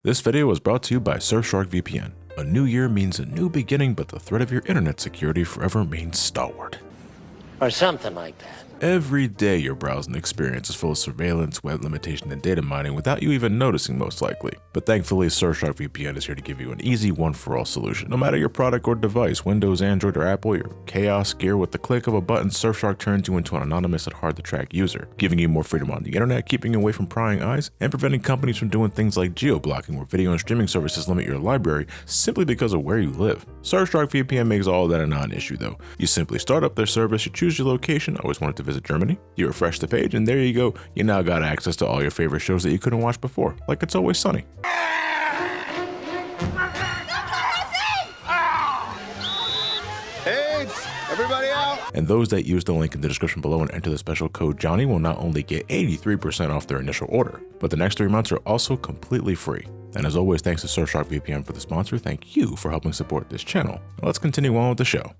This video was brought to you by Surfshark VPN. A new year means a new beginning, but the threat of your internet security forever remains stalwart. Or something like that. Every day your browsing experience is full of surveillance, web limitation, and data mining without you even noticing, most likely. But thankfully, Surfshark VPN is here to give you an easy one-for-all solution. No matter your product or device, Windows, Android, or Apple, your chaos gear, with the click of a button, Surfshark turns you into an anonymous and hard-to-track user, giving you more freedom on the internet, keeping you away from prying eyes, and preventing companies from doing things like geo-blocking, where video and streaming services limit your library simply because of where you live. Surfshark VPN makes all of that a non-issue, though. You simply start up their service, you choose your location. I always wanted to visit Germany. You refresh the page, and there you go. You now got access to all your favorite shows that you couldn't watch before, like It's Always Sunny. Hey, everybody out! And those that use the link in the description below and enter the special code Johnny will not only get 83% off their initial order, but the next 3 months are also completely free. And as always, thanks to Surfshark VPN for the sponsor. Thank you for helping support this channel. Now let's continue on with the show.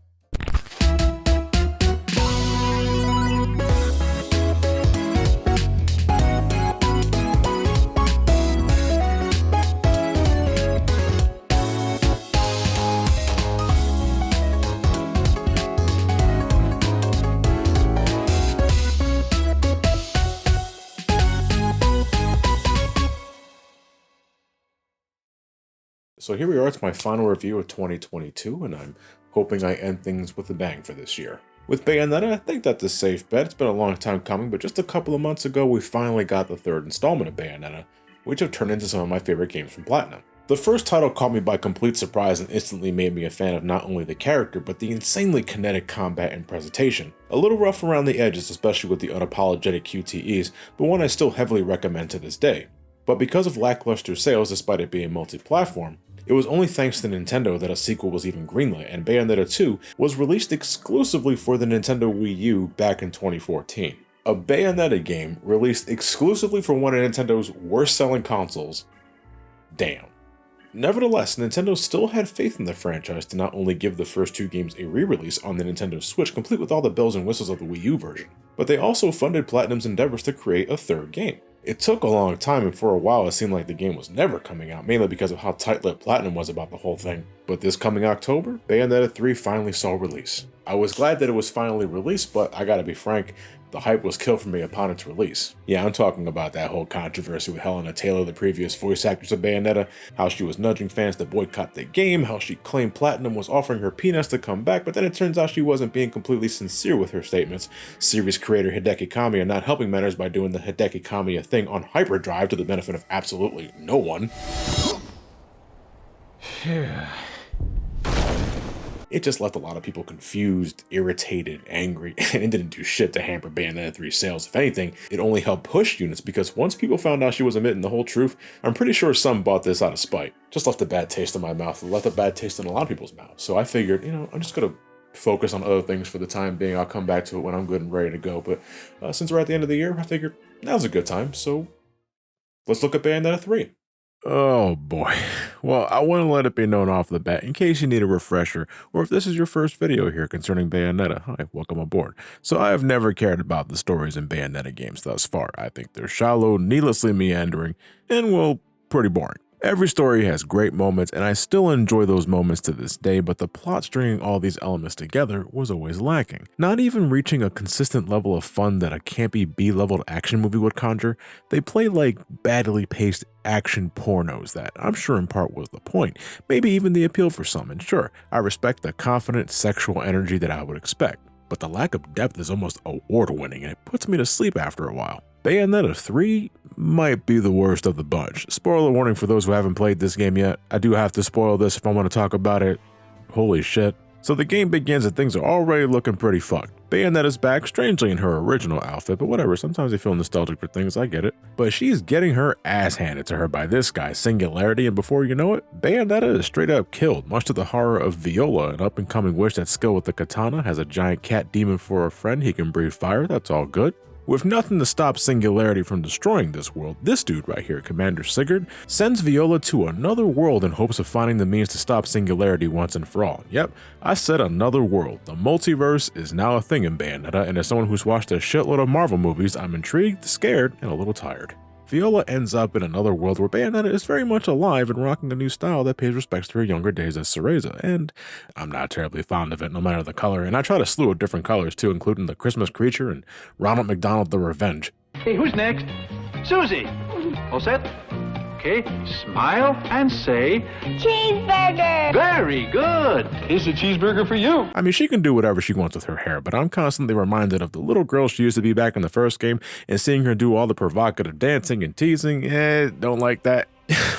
So here we are, it's my final review of 2022, and I'm hoping I end things with a bang for this year. With Bayonetta, I think that's a safe bet. It's been a long time coming, but just a couple of months ago, we finally got the third installment of Bayonetta, which have turned into some of my favorite games from Platinum. The first title caught me by complete surprise and instantly made me a fan of not only the character, but the insanely kinetic combat and presentation. A little rough around the edges, especially with the unapologetic QTEs, but one I still heavily recommend to this day. But because of lackluster sales despite it being multi-platform, it was only thanks to Nintendo that a sequel was even greenlit, and Bayonetta 2 was released exclusively for the Nintendo Wii U back in 2014. A Bayonetta game released exclusively for one of Nintendo's worst-selling consoles. Damn. Nevertheless, Nintendo still had faith in the franchise to not only give the first 2 games a re-release on the Nintendo Switch, complete with all the bells and whistles of the Wii U version, but they also funded Platinum's endeavors to create a third game. It took a long time, and for a while it seemed like the game was never coming out, mainly because of how tight-lipped Platinum was about the whole thing. But this coming October, Bayonetta 3 finally saw release. I was glad that it was finally released, but I gotta be frank, the hype was killed for me upon its release. Yeah, I'm talking about that whole controversy with Helena Taylor, the previous voice actress of Bayonetta, how she was nudging fans to boycott the game, how she claimed Platinum was offering her peanuts to come back, but then it turns out she wasn't being completely sincere with her statements. Series creator Hideki Kamiya not helping matters by doing the Hideki Kamiya thing on hyperdrive to the benefit of absolutely no one. It just left a lot of people confused, irritated, angry, and it didn't do shit to hamper Bayonetta 3 sales. If anything, it only helped push units, because once people found out she was admitting the whole truth, I'm pretty sure some bought this out of spite. Just left a bad taste in my mouth, and left a bad taste in a lot of people's mouths. So I figured, I'm just gonna focus on other things for the time being. I'll come back to it when I'm good and ready to go, but since we're at the end of the year, I figured now's a good time, so let's look at Bayonetta 3. Oh boy. Well, I want to let it be known off the bat, in case you need a refresher, or if this is your first video here concerning Bayonetta, hi, welcome aboard. So I have never cared about the stories in Bayonetta games thus far. I think they're shallow, needlessly meandering, and well, pretty boring. Every story has great moments, and I still enjoy those moments to this day, but the plot stringing all these elements together was always lacking. Not even reaching a consistent level of fun that a campy B-leveled action movie would conjure, they play like badly paced action pornos that I'm sure in part was the point, maybe even the appeal for some, and sure, I respect the confident sexual energy that I would expect, but the lack of depth is almost award-winning, and it puts me to sleep after a while. Bayonetta 3 might be the worst of the bunch. Spoiler warning for those who haven't played this game yet. I do have to spoil this if I want to talk about it. Holy shit. So the game begins and things are already looking pretty fucked. Bayonetta's back, strangely in her original outfit, but whatever, sometimes I feel nostalgic for things, I get it. But she's getting her ass handed to her by this guy, Singularity, and before you know it, Bayonetta is straight up killed, much to the horror of Viola, an up-and-coming witch that's skilled with the katana, has a giant cat demon for a friend, he can breathe fire, that's all good. With nothing to stop Singularity from destroying this world, this dude right here, Commander Sigurd, sends Viola to another world in hopes of finding the means to stop Singularity once and for all. Yep, I said another world. The multiverse is now a thing in Bayonetta, and as someone who's watched a shitload of Marvel movies, I'm intrigued, scared, and a little tired. Viola ends up in another world where Bayonetta is very much alive and rocking a new style that pays respects to her younger days as Cereza, and I'm not terribly fond of it no matter the color, and I tried a slew of different colors too, including the Christmas Creature and Ronald McDonald the Revenge. Hey, who's next? Susie! All set? Okay, smile and say... Cheeseburger! Very good! Here's a cheeseburger for you. I mean, she can do whatever she wants with her hair, but I'm constantly reminded of the little girl she used to be back in the first game, and seeing her do all the provocative dancing and teasing, don't like that.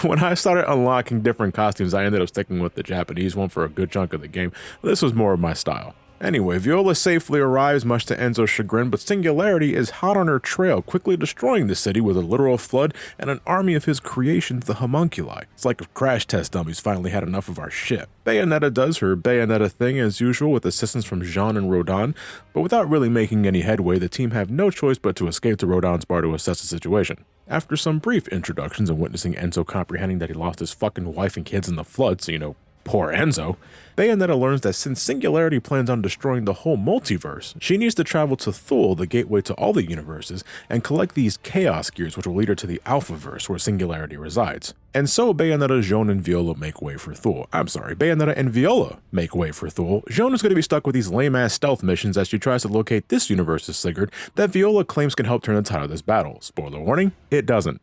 When I started unlocking different costumes, I ended up sticking with the Japanese one for a good chunk of the game. This was more of my style. Anyway, Viola safely arrives, much to Enzo's chagrin, but Singularity is hot on her trail, quickly destroying the city with a literal flood and an army of his creations, the homunculi. It's like if crash test dummies finally had enough of our shit. Bayonetta does her Bayonetta thing as usual with assistance from Jean and Rodin, but without really making any headway, the team have no choice but to escape to Rodin's bar to assess the situation. After some brief introductions and witnessing Enzo comprehending that he lost his fucking wife and kids in the flood, so poor Enzo, Bayonetta learns that since Singularity plans on destroying the whole multiverse, she needs to travel to Thule, the gateway to all the universes, and collect these Chaos Gears which will lead her to the Alphaverse where Singularity resides. And so Bayonetta, Jean, and Viola make way for Thule. Bayonetta and Viola make way for Thule. Jean is going to be stuck with these lame-ass stealth missions as she tries to locate this universe's Sigurd that Viola claims can help turn the tide of this battle. Spoiler warning, it doesn't.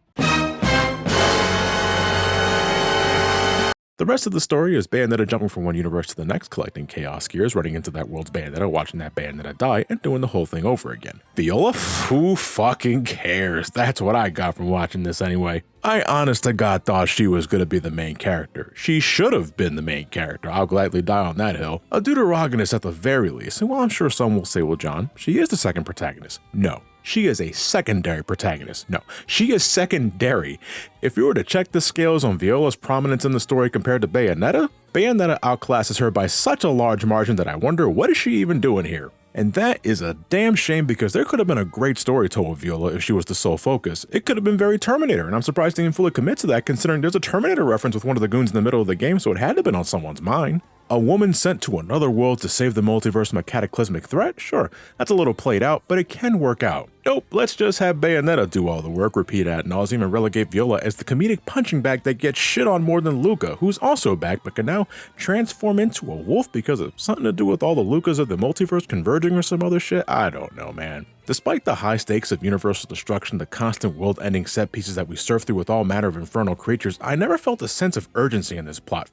The rest of the story is Bayonetta jumping from one universe to the next, collecting Chaos Gears, running into that world's Bayonetta, watching that Bayonetta die, and doing the whole thing over again. Viola? Who fucking cares? That's what I got from watching this anyway. I honest to God thought she was going to be the main character. She should have been the main character. I'll gladly die on that hill. A deuteragonist at the very least, and while I'm sure some will say, well, John, she is the second protagonist. No. She is a secondary protagonist. No, she is secondary. If you were to check the scales on Viola's prominence in the story compared to Bayonetta, Bayonetta outclasses her by such a large margin that I wonder what is she even doing here? And that is a damn shame because there could have been a great story told with Viola if she was the sole focus. It could have been very Terminator, and I'm surprised they didn't fully commit to that considering there's a Terminator reference with one of the goons in the middle of the game, so it had to have been on someone's mind. A woman sent to another world to save the multiverse from a cataclysmic threat? Sure, that's a little played out, but it can work out. Nope, let's just have Bayonetta do all the work, repeat ad nauseum, and relegate Viola as the comedic punching bag that gets shit on more than Luca, who's also back but can now transform into a wolf because of something to do with all the Lucas of the multiverse converging or some other shit? I don't know, man. Despite the high stakes of universal destruction, the constant world-ending set pieces that we surf through with all manner of infernal creatures, I never felt a sense of urgency in this plot.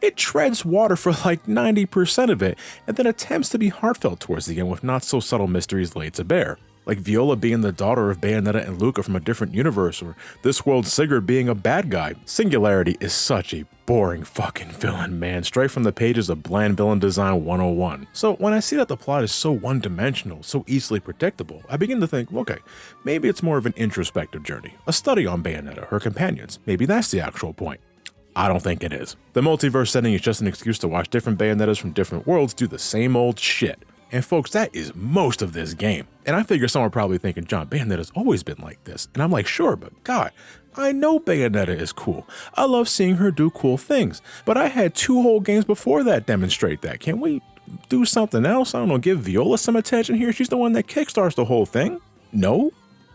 It treads water for like 90% of it, and then attempts to be heartfelt towards the end with not so subtle mysteries laid to bear. Like Viola being the daughter of Bayonetta and Luca from a different universe, or this world's Sigurd being a bad guy. Singularity is such a boring fucking villain, man, straight from the pages of Bland Villain Design 101. So when I see that the plot is so one-dimensional, so easily predictable, I begin to think, okay, maybe it's more of an introspective journey, a study on Bayonetta, her companions. Maybe that's the actual point. I don't think it is. The multiverse setting is just an excuse to watch different Bayonettas from different worlds do the same old shit. And folks, that is most of this game. And I figure some are probably thinking, John, Bayonetta's always been like this. And I'm like, sure, but God, I know Bayonetta is cool. I love seeing her do cool things. But I had 2 whole games before that demonstrate that. Can we do something else? I don't know, give Viola some attention here? She's the one that kickstarts the whole thing. No?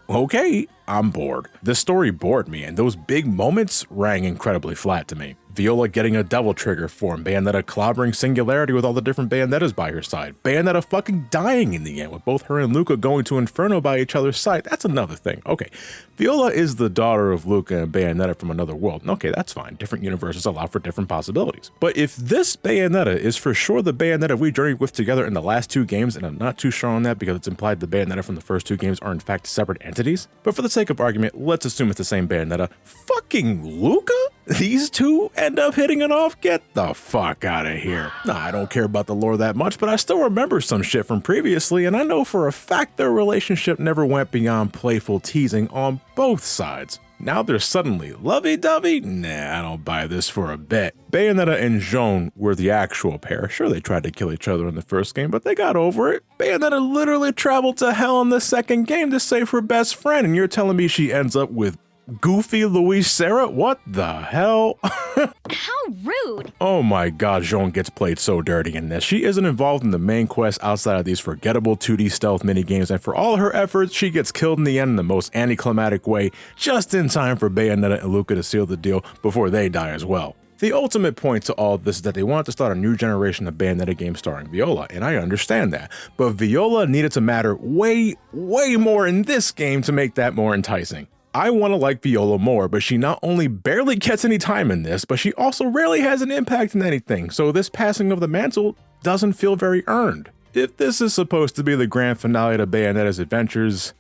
Okay, I'm bored. This story bored me, and those big moments rang incredibly flat to me. Viola getting a double trigger form, Bayonetta clobbering Singularity with all the different Bayonettas by her side, Bayonetta fucking dying in the end with both her and Luca going to Inferno by each other's side. That's another thing. Okay, Viola is the daughter of Luca and Bayonetta from another world. Okay, that's fine. Different universes allow for different possibilities. But if this Bayonetta is for sure the Bayonetta we journeyed with together in the last 2 games, and I'm not too sure on that because it's implied the Bayonetta from the first 2 games are in fact separate entities, but for the sake of argument, let's assume it's the same Bayonetta. Fucking Luca? These 2 end up hitting it off? Get the fuck out of here. Nah, I don't care about the lore that much, but I still remember some shit from previously, and I know for a fact their relationship never went beyond playful teasing on both sides. Now they're suddenly lovey-dovey? Nah, I don't buy this for a bit. Bayonetta and Jean were the actual pair. Sure, they tried to kill each other in the first game, but they got over it. Bayonetta literally traveled to hell in the second game to save her best friend, and you're telling me she ends up with Goofy Luis Serra? What the hell? How rude! Oh my god, Jean gets played so dirty in this. She isn't involved in the main quest outside of these forgettable 2D stealth minigames, and for all her efforts, she gets killed in the end in the most anticlimactic way, just in time for Bayonetta and Luca to seal the deal before they die as well. The ultimate point to all of this is that they wanted to start a new generation of Bayonetta games starring Viola, and I understand that, but Viola needed to matter way more in this game to make that more enticing. I want to like Viola more, but she not only barely gets any time in this, but she also rarely has an impact in anything, so this passing of the mantle doesn't feel very earned. If this is supposed to be the grand finale to Bayonetta's adventures,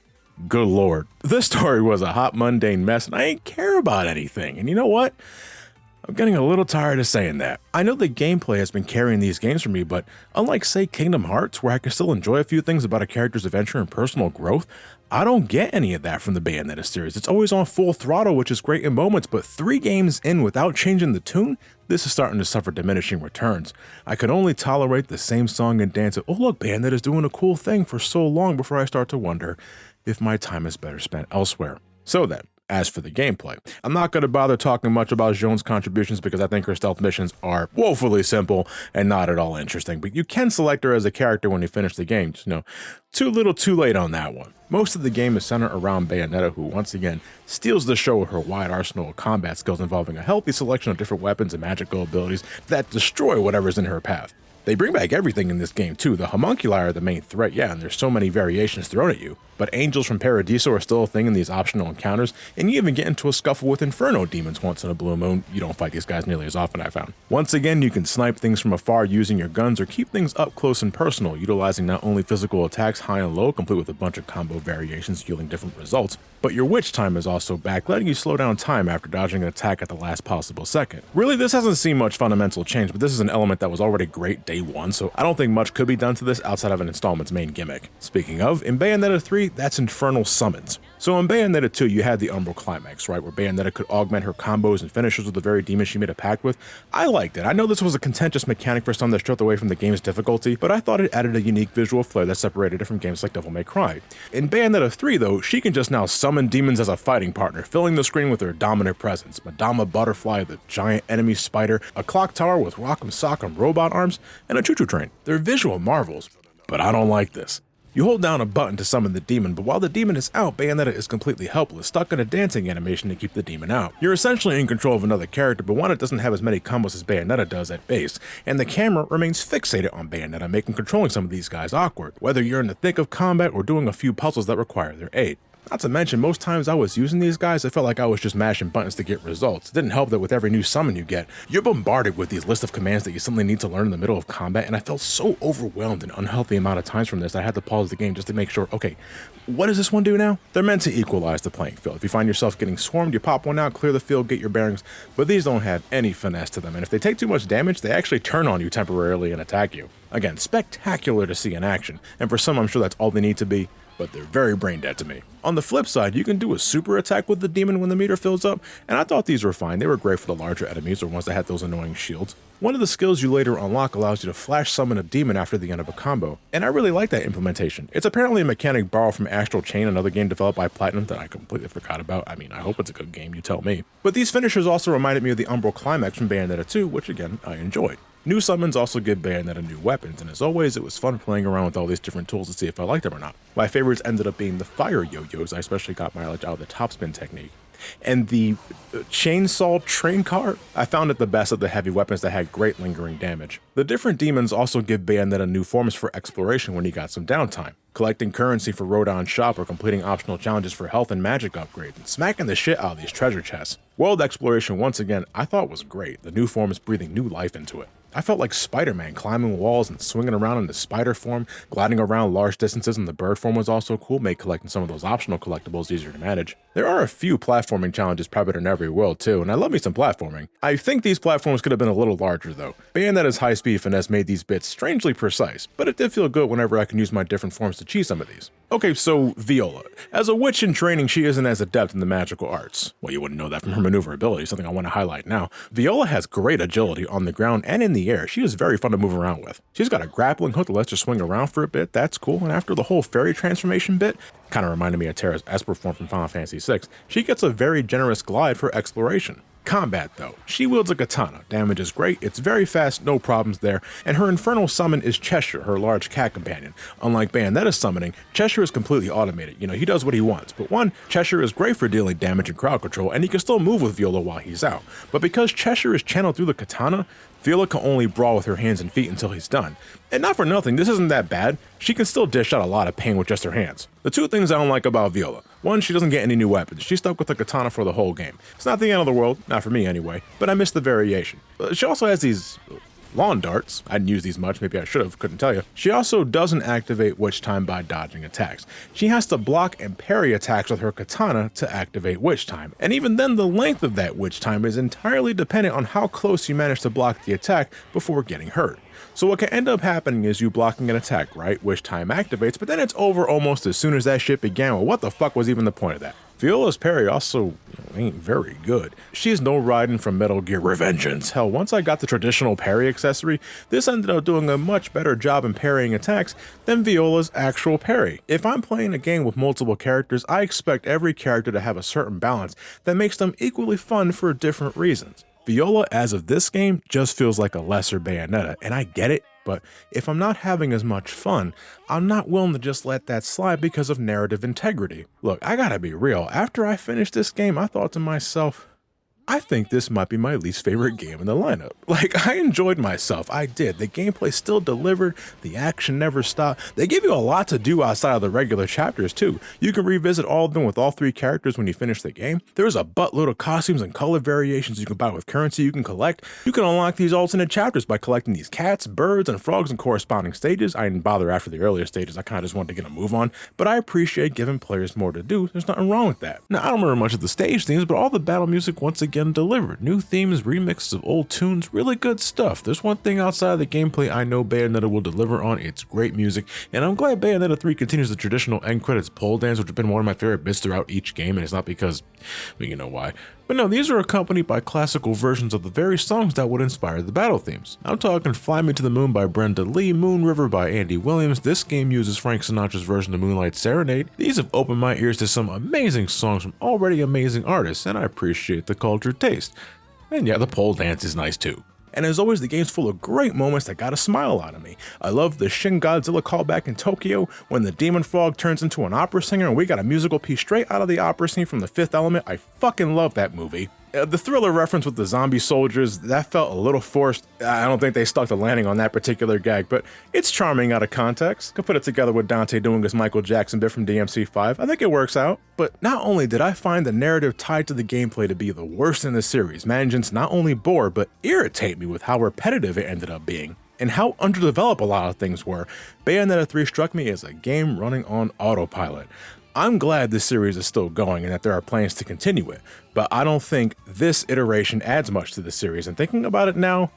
good lord. This story was a hot mundane mess and I ain't care about anything, and you know what? I'm getting a little tired of saying that. I know the gameplay has been carrying these games for me, but unlike say Kingdom Hearts, where I can still enjoy a few things about a character's adventure and personal growth, I don't get any of that from the Bayonetta series. It's always on full throttle, which is great in moments, but 3 games in without changing the tune, this is starting to suffer diminishing returns. I could only tolerate the same song and dance of, oh look, Bayonetta's doing a cool thing for so long before I start to wonder if my time is better spent elsewhere. So then, as for the gameplay, I'm not going to bother talking much about Jean's contributions because I think her stealth missions are woefully simple and not at all interesting, but you can select her as a character when you finish the game, just, too little too late on that one. Most of the game is centered around Bayonetta, who once again steals the show with her wide arsenal of combat skills involving a healthy selection of different weapons and magical abilities that destroy whatever's in her path. They bring back everything in this game too. The homunculi are the main threat, yeah, and there's so many variations thrown at you. But angels from Paradiso are still a thing in these optional encounters, and you even get into a scuffle with Inferno demons once in a blue moon. You don't fight these guys nearly as often, I found. Once again, you can snipe things from afar using your guns or keep things up close and personal, utilizing not only physical attacks high and low, complete with a bunch of combo variations yielding different results, but your witch time is also back, letting you slow down time after dodging an attack at the last possible second. Really, this hasn't seen much fundamental change, but this is an element that was already great day one, so I don't think much could be done to this outside of an installment's main gimmick. Speaking of, in Bayonetta 3, that's Infernal Summons. So in Bayonetta 2, you had the Umbral Climax, right, where Bayonetta could augment her combos and finishes with the very demon she made a pact with. I liked it. I know this was a contentious mechanic for some that stripped away from the game's difficulty, but I thought it added a unique visual flair that separated it from games like Devil May Cry. In Bayonetta 3, though, she can just now summon demons as a fighting partner, filling the screen with her dominant presence. Madama Butterfly, the giant enemy spider, a clock tower with Rock'em Sock'em robot arms, and a choo-choo train. They're visual marvels, but I don't like this. You hold down a button to summon the demon, but while the demon is out, Bayonetta is completely helpless, stuck in a dancing animation to keep the demon out. You're essentially in control of another character, but one that doesn't have as many combos as Bayonetta does at base, and the camera remains fixated on Bayonetta, making controlling some of these guys awkward, whether you're in the thick of combat or doing a few puzzles that require their aid. Not to mention, most times I was using these guys, I felt like I was just mashing buttons to get results. It didn't help that with every new summon you get, you're bombarded with these lists of commands that you suddenly need to learn in the middle of combat, and I felt so overwhelmed an unhealthy amount of times from this I had to pause the game just to make sure, okay, what does this one do now? They're meant to equalize the playing field. If you find yourself getting swarmed, you pop one out, clear the field, get your bearings, but these don't have any finesse to them, and if they take too much damage, they actually turn on you temporarily and attack you. Again, spectacular to see in action, and for some I'm sure that's all they need to be, but they're very brain dead to me. On the flip side, you can do a super attack with the demon when the meter fills up, and I thought these were fine. They were great for the larger enemies or ones that had those annoying shields. One of the skills you later unlock allows you to flash summon a demon after the end of a combo, and I really like that implementation. It's apparently a mechanic borrowed from Astral Chain, another game developed by Platinum that I completely forgot about. I mean, I hope it's a good game, you tell me. But these finishers also reminded me of the Umbral Climax from Bayonetta 2, which again, I enjoyed. New summons also give Bayonetta new weapons, and as always, it was fun playing around with all these different tools to see if I liked them or not. My favorites ended up being the fire yo-yos. I especially got mileage out of the topspin technique. And the chainsaw train car, I found it the best of the heavy weapons that had great lingering damage. The different demons also give Bayonetta new forms for exploration when you got some downtime. Collecting currency for Rodon's shop or completing optional challenges for health and magic upgrades, and smacking the shit out of these treasure chests. World exploration once again, I thought was great, the new forms breathing new life into it. I felt like Spider-Man climbing walls and swinging around in the spider form, gliding around large distances, and the bird form was also cool, made collecting some of those optional collectibles easier to manage. There are a few platforming challenges prevalent in every world too, and I love me some platforming. I think these platforms could have been a little larger though. Bayonetta's high-speed finesse made these bits strangely precise, but it did feel good whenever I can use my different forms to cheese some of these. Okay, so Viola. As a witch in training, she isn't as adept in the magical arts. Well, you wouldn't know that from her maneuverability, something I want to highlight now. Viola has great agility on the ground and in the air. She is very fun to move around with. She's got a grappling hook that lets her swing around for a bit, that's cool, and after the whole fairy transformation bit, kind of reminded me of Terra's Esper form from Final Fantasy VI, she gets a very generous glide for exploration. Combat though, she wields a katana, damage is great, it's very fast, no problems there, and her infernal summon is Cheshire, her large cat companion. Unlike Bayonetta's summoning, Cheshire is completely automated, he does what he wants, but one, Cheshire is great for dealing damage and crowd control, and he can still move with Viola while he's out, but because Cheshire is channeled through the katana, Viola can only brawl with her hands and feet until he's done. And not for nothing, this isn't that bad. She can still dish out a lot of pain with just her hands. The two things I don't like about Viola. One, she doesn't get any new weapons. She's stuck with the katana for the whole game. It's not the end of the world, not for me anyway, but I miss the variation. She also has these lawn darts. I didn't use these much, maybe I should have, couldn't tell you. She also doesn't activate Witch Time by dodging attacks. She has to block and parry attacks with her katana to activate Witch Time. And even then, the length of that Witch Time is entirely dependent on how close you manage to block the attack before getting hurt. So what can end up happening is you blocking an attack, right? Witch Time activates, but then it's over almost as soon as that shit began. Well, what the fuck was even the point of that? Viola's parry also ain't very good. She's no riding from Metal Gear Revengeance. Hell, once I got the traditional parry accessory, this ended up doing a much better job in parrying attacks than Viola's actual parry. If I'm playing a game with multiple characters, I expect every character to have a certain balance that makes them equally fun for different reasons. Viola, as of this game, just feels like a lesser Bayonetta, and I get it, but if I'm not having as much fun, I'm not willing to just let that slide because of narrative integrity. Look, I gotta be real, after I finished this game, I thought to myself, I think this might be my least favorite game in the lineup. Like, I enjoyed myself, I did. The gameplay still delivered, the action never stopped. They give you a lot to do outside of the regular chapters too. You can revisit all of them with all three characters when you finish the game. There's a buttload of costumes and color variations you can buy with currency you can collect. You can unlock these alternate chapters by collecting these cats, birds, and frogs in corresponding stages. I didn't bother after the earlier stages, I kinda just wanted to get a move on, but I appreciate giving players more to do. There's nothing wrong with that. Now, I don't remember much of the stage themes, but all the battle music once again delivered. New themes, remixes of old tunes, really good stuff. There's one thing outside of the gameplay I know Bayonetta will deliver on, it's great music, and I'm glad Bayonetta 3 continues the traditional end credits pole dance, which has been one of my favorite bits throughout each game, and it's not because, well, you know why. But no, these are accompanied by classical versions of the very songs that would inspire the battle themes. I'm talking Fly Me to the Moon by Brenda Lee, Moon River by Andy Williams. This game uses Frank Sinatra's version of Moonlight Serenade. These have opened my ears to some amazing songs from already amazing artists, and I appreciate the cultured taste. And yeah, the pole dance is nice too. And as always, the game's full of great moments that got a smile out of me. I love the Shin Godzilla callback in Tokyo, when the demon frog turns into an opera singer and we got a musical piece straight out of the opera scene from The Fifth Element. I fucking love that movie. The Thriller reference with the zombie soldiers, that felt a little forced. I don't think they stuck the landing on that particular gag, but it's charming out of context. Could put it together with Dante doing his Michael Jackson bit from DMC5. I think it works out. But not only did I find the narrative tied to the gameplay to be the worst in the series, managing to not only bore, but irritate me with how repetitive it ended up being, and how underdeveloped a lot of things were, Bayonetta 3 struck me as a game running on autopilot. I'm glad this series is still going and that there are plans to continue it, but I don't think this iteration adds much to the series, and thinking about it now,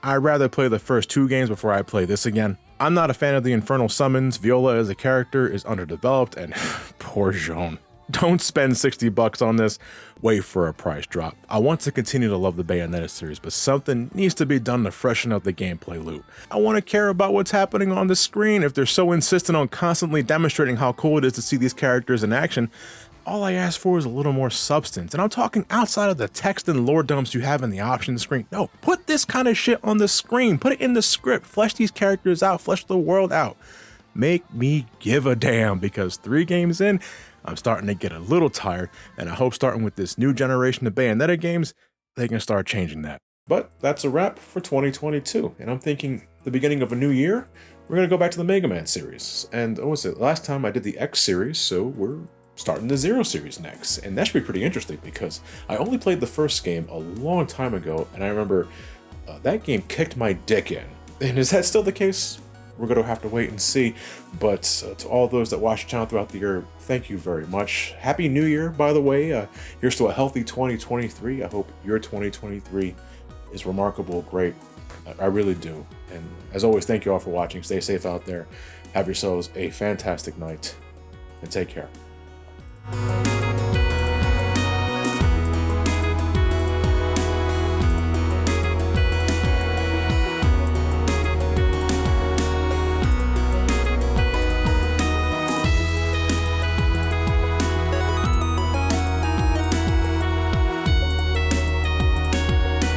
I'd rather play the first two games before I play this again. I'm not a fan of the infernal summons, Viola as a character is underdeveloped, and poor Jean. Don't spend $60 on this, wait for a price drop. I want to continue to love the Bayonetta series, but something needs to be done to freshen up the gameplay loop. I want to care about what's happening on the screen. If they're so insistent on constantly demonstrating how cool it is to see these characters in action, all I ask for is a little more substance, and I'm talking outside of the text and lore dumps you have in the options screen. No, put this kind of shit on the screen, put it in the script, flesh these characters out, flesh the world out. Make me give a damn, because 3 games in, I'm starting to get a little tired, and I hope starting with this new generation of Bayonetta games, they can start changing that. But that's a wrap for 2022, and I'm thinking the beginning of a new year, we're gonna go back to the Mega Man series. And what was it? Last time I did the X series, so we're starting the Zero series next, and that should be pretty interesting because I only played the first game a long time ago, and I remember that game kicked my dick in. And is that still the case? We're going to have to wait and see, but to all those that watch the channel throughout the year, thank you very much. Happy New Year, by the way. Here's to a healthy 2023. I hope your 2023 is remarkable, great. I really do. And as always, thank you all for watching. Stay safe out there. Have yourselves a fantastic night. and take care.